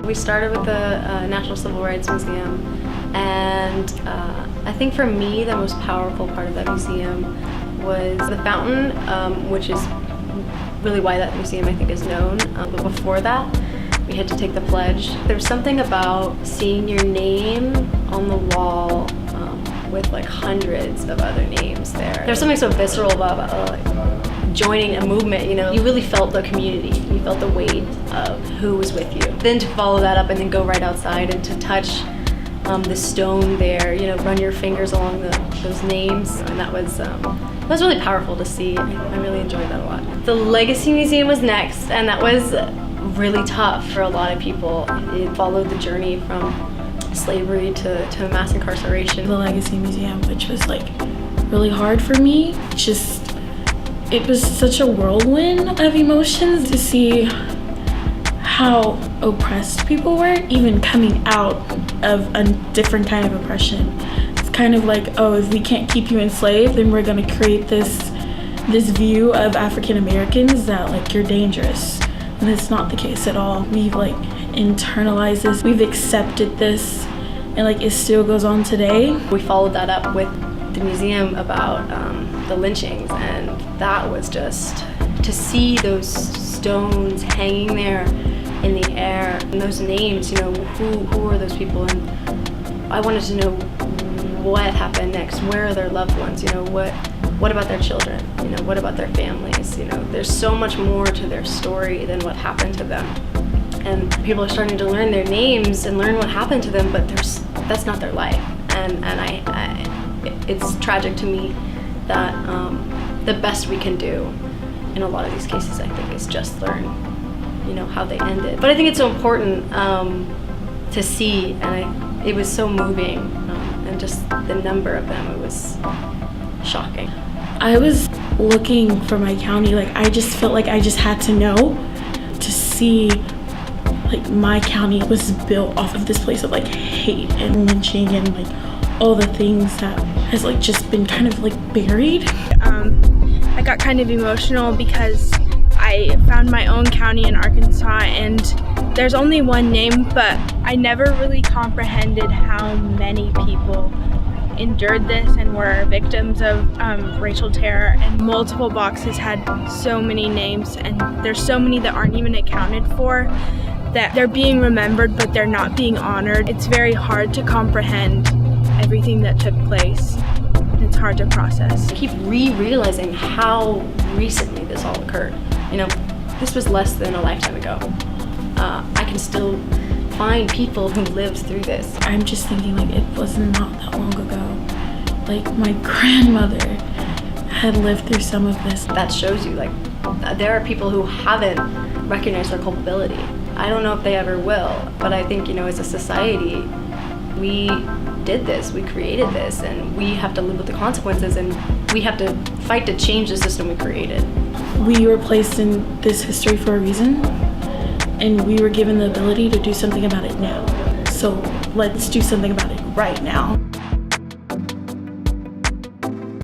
We started with the National Civil Rights Museum, and I think for me the most powerful part of that museum was the fountain, which is really why that museum I think is known. But before that, we had to take the pledge. There's something about seeing your name on the wall with like hundreds of other names there. There's something so visceral about joining a movement, you know. You really felt the community. You felt the weight of who was with you. Then to follow that up and then go right outside and to touch the stone there, you know, run your fingers along those names, and that was really powerful to see. I really enjoyed that a lot. The Legacy Museum was next, and that was really tough for a lot of people. It followed the journey from slavery to mass incarceration. The Legacy Museum, which was like really hard for me. It was such a whirlwind of emotions to see how oppressed people were, even coming out of a different kind of oppression. It's kind of like, oh, if we can't keep you enslaved, then we're gonna create this view of African Americans that like you're dangerous. And it's not the case at all. We've like internalized this, we've accepted this, and like it still goes on today. We followed that up with the museum about the lynchings, and that was just to see those stones hanging there in the air and those names, you know, who are those people, and I wanted to know what happened next. Where are their loved ones, you know, what about their children, you know, what about their families, you know. There's so much more to their story than what happened to them, and people are starting to learn their names and learn what happened to them, but that's not their life, and it's tragic to me that the best we can do in a lot of these cases, I think, is just learn, you know, how they ended. But I think it's so important to see, and it was so moving, and just the number of them, it was shocking. I was looking for my county, like I just felt like I just had to know, to see like my county was built off of this place of like hate and lynching and like all the things that has like just been kind of like buried. I got kind of emotional because I found my own county in Arkansas, and there's only one name, but I never really comprehended how many people endured this and were victims of racial terror, and multiple boxes had so many names, and there's so many that aren't even accounted for, that they're being remembered but they're not being honored. It's very hard to comprehend everything that took place. It's hard to process. I keep realizing how recently this all occurred. You know, this was less than a lifetime ago. I can still find people who lived through this. I'm just thinking like it was not that long ago. Like my grandmother had lived through some of this. That shows you like there are people who haven't recognized their culpability. I don't know if they ever will, but I think, you know, as a society, we did this, we created this, and we have to live with the consequences, and we have to fight to change the system we created. We were placed in this history for a reason, and we were given the ability to do something about it now. So let's do something about it right now.